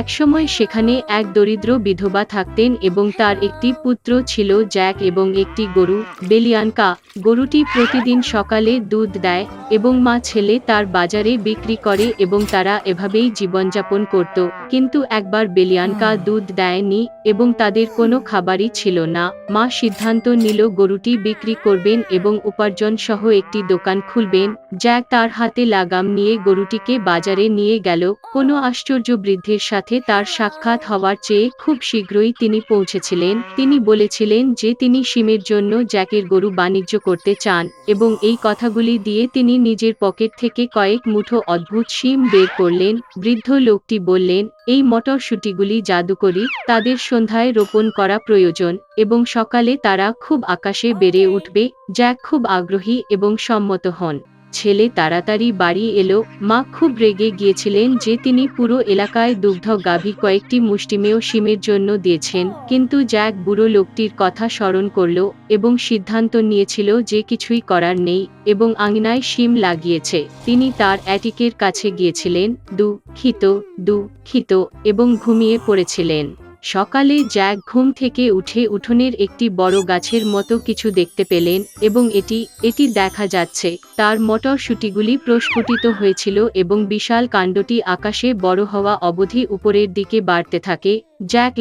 একসময় সেখানে এক দরিদ্র বিধবা থাকতেন এবং তার একটি পুত্র ছিল জ্যাক এবং একটি গরু বেলিয়ানকা। গরুটি প্রতিদিন সকালে দুধ দেয় এবং মা ছেলে তার বাজারে বিক্রি করে এবং তারা এভাবেই জীবনযাপন করত। কিন্তু একবার বেলিয়ানকা দুধ দেয়নি এবং তাদের কোনো খাবারই ছিল না। মা সিদ্ধান্ত নিল গরুটি বিক্রি করবেন এবং উপার্জন সহ একটি দোকান খুলবেন। জ্যাক তার হাতে লাগাম নিয়ে গরুটিকে বাজারে নিয়ে গেল। কোনো আশ্চর্য বৃদ্ধের সাথে তার সাক্ষাৎ হওয়ার চেয়ে খুব শীঘ্রই তিনি পৌঁছেছিলেন। তিনি বলেছিলেন যে তিনি শিমের জন্য জ্যাকের গরু বাণিজ্য করতে চান এবং এই কথাগুলি দিয়ে তিনি নিজের পকেট থেকে কয়েক মুঠো অদ্ভুত শিম বের করলেন। বৃদ্ধ লোকটি বললেন, এই মটরশুঁটিগুলি জাদুকরী, তাদের সন্ধ্যায় রোপণ করা প্রয়োজন এবং সকালে তারা খুব আকাশে বেড়ে উঠবে। জ্যাক খুব আগ্রহী এবং সম্মত হন। ছেলে তাড়াতাড়ি বাড়ি এলো। মা খুব রেগে গিয়েছিলেন যে তিনি পুরো এলাকায় দুগ্ধ গাভী কয়েকটি মুষ্টিমেয় শিমের জন্য দিয়েছেন। কিন্তু জ্যাক বুড়ো লোকটির কথা স্মরণ করল এবং সিদ্ধান্ত নিয়েছিল যে কিছুই করার নেই এবং আঙিনায় শিম লাগিয়েছে। তিনি তার অ্যাটিকের কাছে গিয়েছিলেন, দুঃখিত এবং ঘুমিয়ে পড়েছিলেন। সকালে জ্যাক ঘুম থেকে উঠে উঠোনের একটি বড় গাছের মতো কিছু দেখতে পেলেন এবং এটি দেখা যাচ্ছে। তার মটরশুঁটিগুলি প্রস্ফুটিত হয়েছিল এবং বিশাল কাণ্ডটি আকাশে বড় হওয়া অবধি উপরের দিকে বাড়তে থাকে। জ্যাক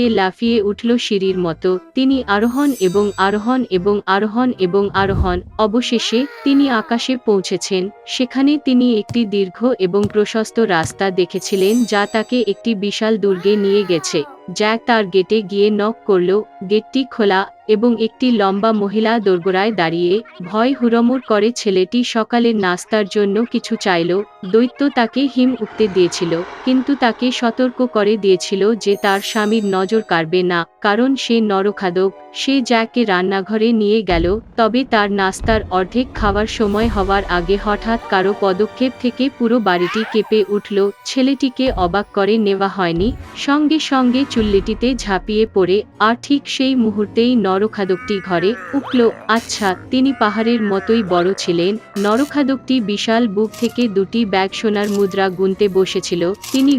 লাফিয়ে উঠল সিঁড়ির মতো। তিনি আরোহণ এবং আরোহণ এবং আরোহণ এবং আরোহণ। অবশেষে তিনি আকাশে পৌঁছেছেন। সেখানে তিনি একটি দীর্ঘ এবং প্রশস্ত রাস্তা দেখেছিলেন যা তাকে একটি বিশাল দুর্গে নিয়ে গেছে। জ্যাক তার গেটে গিয়ে নক করল। গেটটি খোলা এবং একটি লম্বা মহিলা দোরগোড়ায় দাঁড়িয়ে ভয় হুড়মুড় করে। ছেলেটি সকালের নাস্তার জন্য কিছু চাইল। দৈত্য তাকে হিম উঠতে দিয়েছিল কিন্তু তাকে সতর্ক করে দিয়েছিল যে তার স্বামীর নজর কাড়বে না কারণ সে নরখাদক। সে জ্যাককে রান্নাঘরে নিয়ে গেল, তবে তার নাস্তার অর্ধেক খাওয়ার সময় হওয়ার আগে হঠাৎ কারো পদক্ষেপ থেকে পুরো বাড়িটি কেঁপে উঠল। ছেলেটিকে অবাক করে নেওয়া হয়নি। সঙ্গে সঙ্গে চুল্লিটিতে ঝাঁপিয়ে পড়ে আর ঠিক সেই মুহূর্তেই নরখাদকটি ঘরে উঠল। আচ্ছা, তিনি পাহাড়ের মতোই বড় ছিলেন। নরখাদকটি বিশাল বুক থেকে দুটি ব্যাগ সোনার মুদ্রা গুনতে বসেছিল। তিনি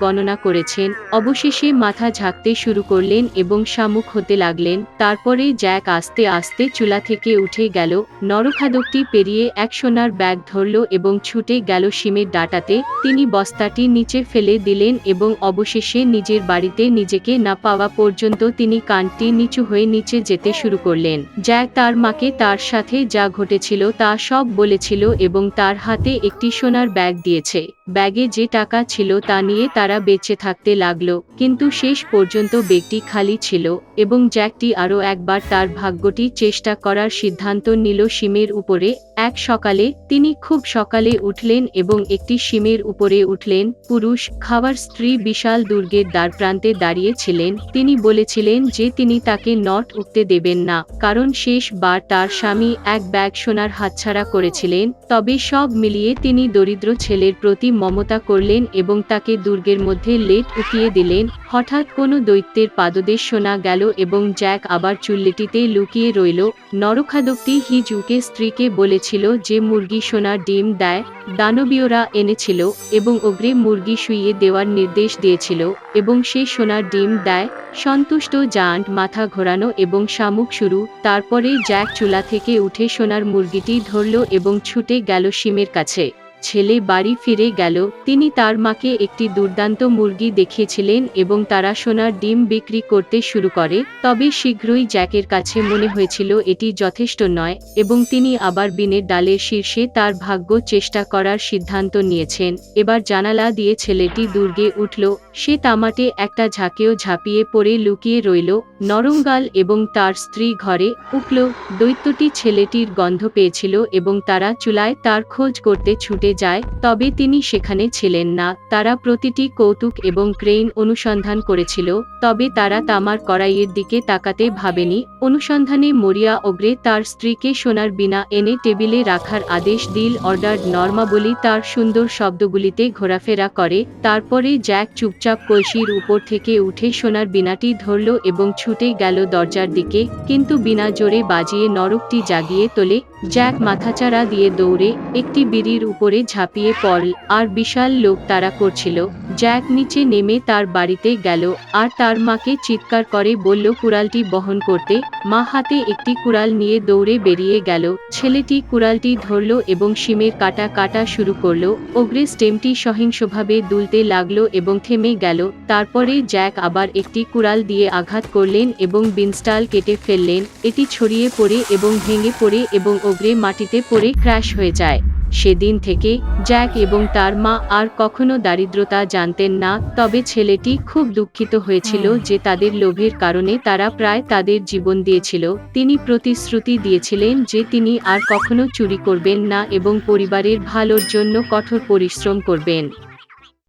গণনা করেছেন। অবশেষে মাথা ঝাঁকতে শুরু করলেন এবং শামুক হতে লাগলেন। তারপরে জ্যাক আস্তে আস্তে চুলা থেকে উঠে গেল। নরখাদকটি পেরিয়ে এক সোনার ব্যাগ ধরল এবং ছুটে গেল শিমের ডাঁটাতে। তিনি বস্তাটি নিচে ফেলে দিলেন এবং অবশেষে নিজের বাড়িতে নিজেকে না পাওয়া পর্যন্ত তিনি কানটি নিচু হয়ে নিচে যেতে শুরু করলেন। জ্যাক তার মাকে তার সাথে যা ঘটেছিল তা সব বলেছিল এবং তার হাতে একটি সোনার ব্যাগ দিয়েছে। ব্যাগে যে টাকা ছিল তা নিয়ে তারা বেঁচে থাকতে লাগলো, কিন্তু শেষ পর্যন্ত ব্যাগটি খালি ছিল এবং জ্যাকটি আরও একবার তার ভাগ্যটি চেষ্টা করার সিদ্ধান্ত নিল শিমের উপরে। এক সকালে তিনি খুব সকালে উঠলেন এবং একটি শিমের উপরে উঠলেন। পুরুষ খাবার স্ত্রী বিশাল দুর্গের দ্বারপ্রান্তে দাঁড়িয়ে ছিলেন। তিনি বলেছিলেন যে তিনি তাকে নট উঠতে দেবেন না কারণ শেষবার তার স্বামী এক ব্যাগ সোনার হাতছাড়া করেছিলেন। তবে সব মিলিয়ে তিনি দরিদ্র ছেলের প্রতি মমতা করলেন এবং তাকে দুর্গের মধ্যে লেট উঠিয়ে দিলেন। হঠাৎ কোনো দৈত্যের পাদদেশ শোনা গেল এবং জ্যাক আবার চুল্লিটিতে লুকিয়ে রইল। নরখাদকটি হিজুকে স্ত্রীকে বলেছিল যে মুরগি সোনার ডিম দেয়। দানবীয়রা এনেছিল এবং অগ্রে মুরগি শুইয়ে দেওয়ার নির্দেশ দিয়েছিল এবং সে সোনার ডিম দেয়। সন্তুষ্ট জায়ান্ট মাথা ঘোরানো এবং শামুক শুরু। তারপরে জ্যাক চুলা থেকে উঠে সোনার মুরগিটি ধরল এবং ছুটে গেল শিমের কাছে। ছেলে বাড়ি ফিরে গেল। তিনি তার মাকে একটি দুর্দান্ত মুরগি দেখিয়েছিলেন এবং তারা সোনার ডিম বিক্রি করতে শুরু করে। তবে শীঘ্রই জ্যাকের কাছে মনে হয়েছিল এটি যথেষ্ট নয় এবং তিনি আবার বিনের ডালের শীর্ষে তার ভাগ্য চেষ্টা করার সিদ্ধান্ত নিয়েছেন। এবার জানালা দিয়ে ছেলেটি দুর্গে উঠল। সে তামাটে একটা ঝাঁকেও ঝাঁপিয়ে পড়ে লুকিয়ে রইল। নরঙ্গাল এবং তার স্ত্রী ঘরে উঠল। দৈত্যটি ছেলেটির গন্ধ পেয়েছিল এবং তারা চুলায় তার খোঁজ করতে ছুটে যায়, তবে তিনি সেখানে ছিলেন না। তারা প্রতিটি কৌতুক এবং ক্রেইন অনুসন্ধান করেছিল, তবে তারা তামার কড়াইয়ের দিকে তাকাতে ভাবেনি। অনুসন্ধানে মরিয়া অগ্রে তার স্ত্রীকে সোনার বীণা এনে টেবিলে রাখার আদেশ দিল। অর্ডার নর্মাবলি তার সুন্দর শব্দগুলিতে ঘোরাফেরা করে। তারপরে জ্যাক চুপচাপ কলসির উপর থেকে উঠে সোনার বীণাটি ধরল এবং ছুঁড়ে ছুটে গেল দরজার দিকে, কিন্তু বিনা জোরে বাজিয়ে নরকটি জাগিয়ে তোলে। জ্যাক মাথাচাড়া দিয়ে দৌড়ে একটি বিড়ির উপরে ঝাঁপিয়ে পড়ল, আর বিশাল লোক তাড়া করছিল। জ্যাক নিচে নেমে তার বাড়িতে গেল, আর তার মাকে চিৎকার করে বলল কুড়ালটি বহন করতে। মা হাতে একটি কুড়াল নিয়ে দৌড়ে বেরিয়ে গেল। ছেলেটি কুড়ালটি ধরল এবং শিমের কাটা কাটা শুরু করল। ওগ্রে স্টেমটি সহিংসভাবে দুলতে লাগলো এবং থেমে গেল। তারপরে জ্যাক আবার একটি কুড়াল দিয়ে আঘাত করলেন এবং বিনস্টাল কেটে ফেললেন। এটি ছড়িয়ে পড়ে এবং ভেঙে পড়ে এবং ওগ্রে মাটিতে পড়ে ক্র্যাশ হয়ে যায়। সেদিন থেকে জ্যাক এবং তার মা আর কখনো দারিদ্রতা জানতেন না। তবে ছেলেটি খুব দুঃখিত হয়েছিল যে তাদের লোভের কারণে তারা প্রায় তাদের জীবন দিয়েছিল। তিনি প্রতিশ্রুতি দিয়েছিলেন যে তিনি আর কখনো চুরি করবেন না এবং পরিবারের ভালোর জন্য কঠোর পরিশ্রম করবেন।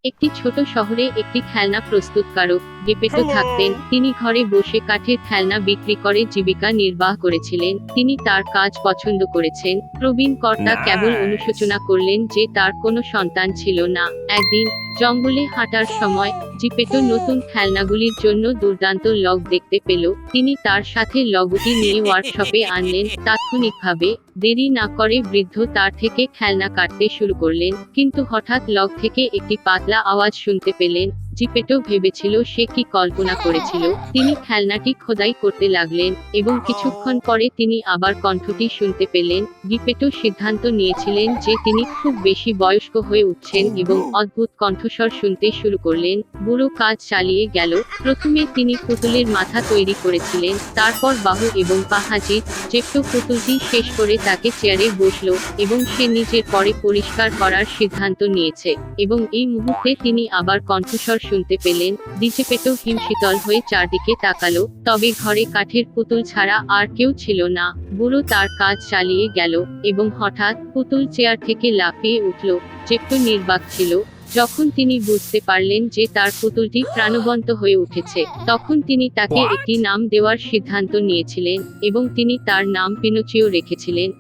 একটি ছোট শহরে একটি খেলনা প্রস্তুতকারক গেপেটো থাকতেন। তিনি ঘরে বসে কাঠের খেলনা বিক্রি করে জীবিকা নির্বাহ করেছিলেন। তিনি তার কাজ পছন্দ করেছেন। প্রবীণ কর্তা কেবল অনুশোচনা করলেন যে তার কোনো সন্তান ছিল না। একদিন জঙ্গলে হাঁটার সময় জিপেটো নতুন খেলনাগুলির জন্য দুর্দান্ত লগ দেখতে পেল। তিনি তার সাথে লগটি নিয়ে ওয়ার্কশপে আনলেন। তাৎক্ষণিকভাবে দেরি না করে বৃদ্ধ তার থেকে খেলনা কাটতে শুরু করলেন, কিন্তু হঠাৎ লগ থেকে একটি পাতলা আওয়াজ শুনতে পেলেন। জিপেটো ভেবেছিল সে কি কল্পনা করেছিল। তিনি খেলনাটি খোদাই করতে লাগলেন এবং কিছুক্ষণ পরে তিনি আবার কণ্ঠটি শুনতে পেলেন। জিপেটো সিদ্ধান্ত নিয়েছিলেন যে তিনি খুব বেশি বয়স্ক হয়ে উঠছেন এবং অদ্ভুত কণ্ঠস্বর শুনতে শুরু করলেন। বুড়ো কাজ চালিয়ে গেল। প্রথমে তিনি পুতুলের মাথা তৈরি করেছিলেন, তারপর বাহু এবং পা হাজির। জেপ্টো পুতুলটি শেষ করে তাকে চেয়ারে বসল এবং সে নিজের পরে পরিষ্কার করার সিদ্ধান্ত নিয়েছে এবং এই মুহূর্তে তিনি আবার কণ্ঠস্বর শুনতে পেলেন। জিপেটো হিমশীতল হয়ে চারদিকে তাকালো, তবে ঘরে কাঠের পুতুল ছাড়া আর কেউ ছিল না। বুড়ো তার কাজ চালিয়ে গেল এবং হঠাৎ পুতুল চেয়ার থেকে লাফিয়ে উঠল। জেপ্টো নির্বাক ছিল। যখন তিনি বুঝতে পারলেন যে তার পুতুলটি প্রাণবন্ত হয়ে উঠেছে, তখন তিনি তাকে একটি নাম দেওয়ার সিদ্ধান্ত নিয়েছিলেন এবং তিনি তার নাম পিনোচিও রেখেছিলেন।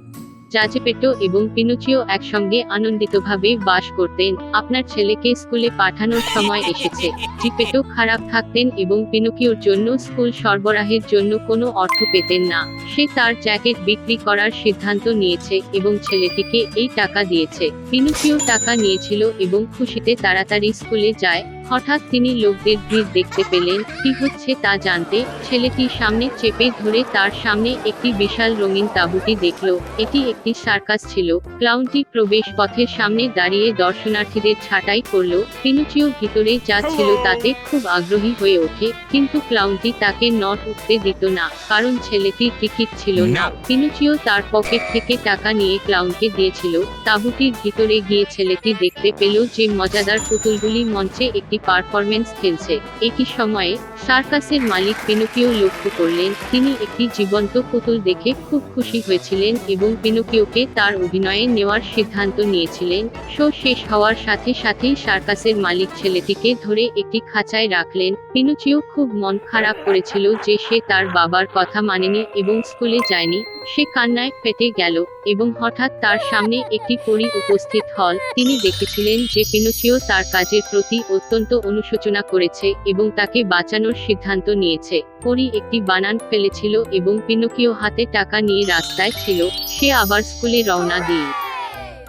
জিপেটো এবং পিনোচিও একসঙ্গে আনন্দিতভাবে বাস করতেন। আপনার ছেলেকে স্কুলে পাঠানোর সময় এসেছে। জিপেটো খারাপ থাকতেন এবং পিনোকিওর জন্য স্কুল সরবরাহের জন্য কোনো অর্থ পেতেন না। সে তার জ্যাকেট বিক্রি করার সিদ্ধান্ত নিয়েছে এবং ছেলেটিকে এই টাকা দিয়েছে। পিনোকিও টাকা নিয়েছিল এবং খুশিতে তাড়াতাড়ি স্কুলে যায়। হঠাৎ তিনি লোকদের ভিড় দেখতে পেলেন। কি হচ্ছে তা জানতে ছেলেটি সামনে চেপে ধরে তার সামনে একটি বিশাল রঙিন তাঁবুটি দেখল। এটি একটি সার্কাস ছিল। ক্লাউনটি প্রবেশ পথের সামনে দাঁড়িয়ে দর্শনার্থীদের ছাঁটাই করল। পিনোচিও ভিতরে যা ছিল তাতে খুব আগ্রহী হয়ে ওঠে, কিন্তু ক্লাউনটি তাকে নট উঠতে দিত না, কারণ ছেলেটির টিকিট ছিল না। পিনোচিও তার পকেট থেকে টাকা নিয়ে ক্লাউনকে দিয়েছিল। তাঁবুটির ভিতরে গিয়ে ছেলেটি দেখতে পেল যে মজাদার পুতুলগুলি মঞ্চে একটি পারফরমেন্স খেলছে। একই সময়ে সার্কাসের মালিক পিনোকিও লক্ষ্য করলেন। তিনি একটি জীবন্ত পুতুল দেখে খুব খুশি হয়েছিলেন এবং পিনোকিওকে তার অভিনয়ে নেওয়ার সিদ্ধান্ত নিয়েছিলেন। শো শেষ হওয়ার সাথে সাথেই সার্কাসের মালিক ছেলেটিকে ধরে একটি খাঁচায় রাখলেন। পিনোচিও খুব মন খারাপ করেছিল যে সে তার বাবার কথা মানেনি এবং স্কুলে যায়নি। সে কান্নায় ফেটে গেল এবং হঠাৎ তার সামনে একটি পরী উপস্থিত হল। তিনি দেখেছিলেন যে পিনোচিও তার কাজের প্রতি অত্যন্ত অনুশোচনা করেছে এবং তাকে বাঁচানোর সিদ্ধান্ত নিয়েছে। পরী একটি বানান ফেলেছিল এবং পিনোকিও হাতে টাকা নিয়ে রাস্তায় ছিল। সে আবার স্কুলে রওনা দিয়ে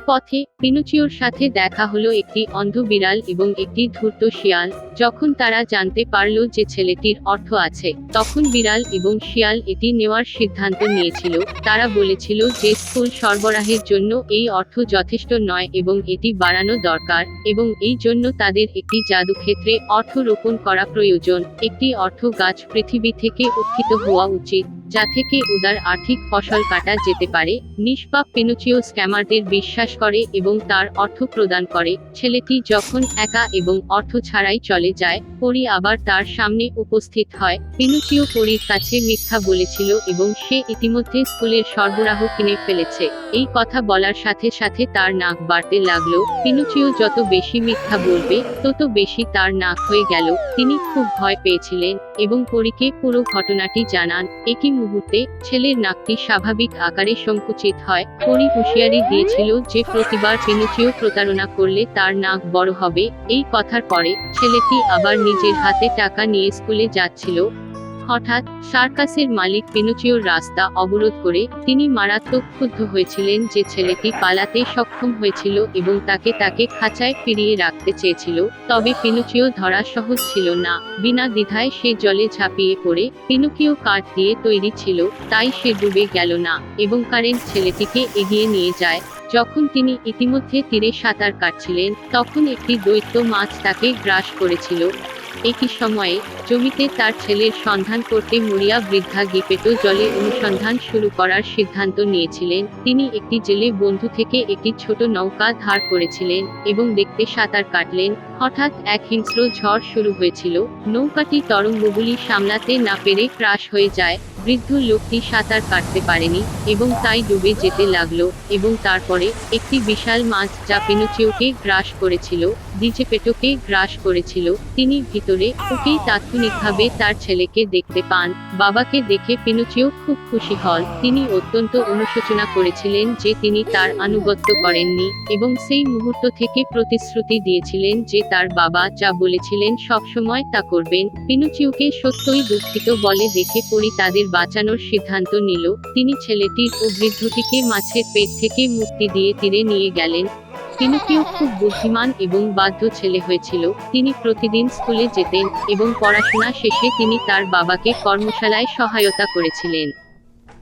পথে পিনোচিওর সাথে দেখা হলো একটি অন্ধ বিড়াল এবং একটি ধূর্ত শিয়াল। যখন তারা জানতে পারল যে ছেলেটির অর্থ আছে, তখন বিড়াল এবং শিয়াল এটি নেওয়ার সিদ্ধান্ত নিয়েছিল। তারা বলেছিল যে স্কুল সরবরাহের জন্য এই অর্থ যথেষ্ট নয় এবং এটি বাড়ানো দরকার, এবং এই জন্য তাদের একটি জাদুক্ষেত্রে অর্থ রোপণ করা প্রয়োজন। একটি অর্থ গাছ পৃথিবী থেকে উত্থিত হওয়া উচিত, যা থেকে উদার আর্থিক ফসল কাটা যেতে পারে। নিষ্পাপ পিনোচিও স্ক্যামারদের বিশ্বাস করে এবং তার অর্থ প্রদান করে। ছেলেটি যখন একা এবং অর্থ ছাড়াই চলে যায়, পরী আবার তার সামনে উপস্থিত হয়। পিনোচিও পরীর কাছে মিথ্যা বলেছিল এবং সে ইতিমধ্যে স্কুলের সরবরাহ কিনে ফেলেছে। এই কথা বলার সাথে সাথে তার নাক বাড়তে লাগলো। পিনোচিও যত বেশি মিথ্যা বলবে, তত বেশি তার নাক হয়ে গেল। তিনি খুব ভয় পেয়েছিলেন এবং পরীকে পুরো ঘটনাটি জানান। একই মুহূর্তে ছেলের নাকটি স্বাভাবিক আকারে সংকুচিত হয়। পরী হুঁশিয়ারি দিয়েছিল যে প্রতিবার পিনোচিও প্রতারণা করলে তার নাক বড় হবে। এই কথার পরে ছেলেটি আবার নিজের হাতে টাকা নিয়ে স্কুলে যাচ্ছিল। হঠাৎ সার্কাসের মালিক পিনোচিওর রাস্তা অবরোধ করে তিনি মারাত্মক ক্ষুব্ধ হয়েছিলেন যে ছেলেটি পালাতে সক্ষম হয়েছিল এবং তাকে খাঁচায় ফিরিয়ে রাখতে চেয়েছিল। তবে পিনোচিও ধরা সহজ ছিল না। বিনা দ্বিধায় সে জলে ঝাঁপিয়ে পড়ে, পিনোকিও কাঠ দিয়ে তৈরি ছিল, তাই সে ডুবে গেল না এবং কারেন্ট ছেলেটিকে এগিয়ে নিয়ে যায়। যখন তিনি ইতিমধ্যে তীরে সাঁতার কাটছিলেন, তখন একটি দৈত্য মাছ তাকে গ্রাস করেছিল। একই সময়ে জমিতে তার ছেলের সন্ধান করতে মরিয়া বৃদ্ধা গিপেটো জলে অনুসন্ধান শুরু করার সিদ্ধান্ত নিয়েছিলেন। তিনি একটি জেলে বন্ধু থেকে একটি ছোট নৌকা ধার করেছিলেন এবং দেখতে সাঁতার কাটলেন। হঠাৎ এক হিংস্র ঝড় শুরু হয়েছিল। নৌকাটি তরঙ্গগুলি সামলাতে না পেরে ক্রাশ হয়ে যায়। বৃদ্ধ লোকটি সাঁতার কাটতে পারেনি এবং তাই ডুবে যেতে লাগলো এবং তারপরে একটি বিশাল মাছ যা পিনোচিওকে গ্রাস করেছিল, গিপেটোকে গ্রাস করেছিল। তিনি ভিতরে উঠেই তাৎক্ষণিকভাবে তার ছেলেকে দেখতে পান। বাবাকে দেখে পিনোচিও খুব খুশি হন। তিনি অত্যন্ত অনুশোচনা করেছিলেন যে তিনি তার আনুগত্য করেননি এবং সেই মুহূর্ত থেকে প্রতিশ্রুতি দিয়েছিলেন যে তার বাবা যা বলেছিলেন সবসময় তা করবেন। পিনোচিওকে সত্যই দুঃখিত বলে দেখে পরি তাদের বাঁচানোর সিদ্ধান্ত নিল। তিনি ছেলেটির ও বৃদ্ধটিকে মাছের পেট থেকে মুক্তি দিয়ে তীরে নিয়ে গেলেন। পিনোকিও খুব বুদ্ধিমান এবং বাধ্য ছেলে হয়েছিল। তিনি প্রতিদিন স্কুলে যেতেন এবং পড়াশোনা শেষে তিনি তার বাবাকে কর্মশালায় সহায়তা করেছিলেন।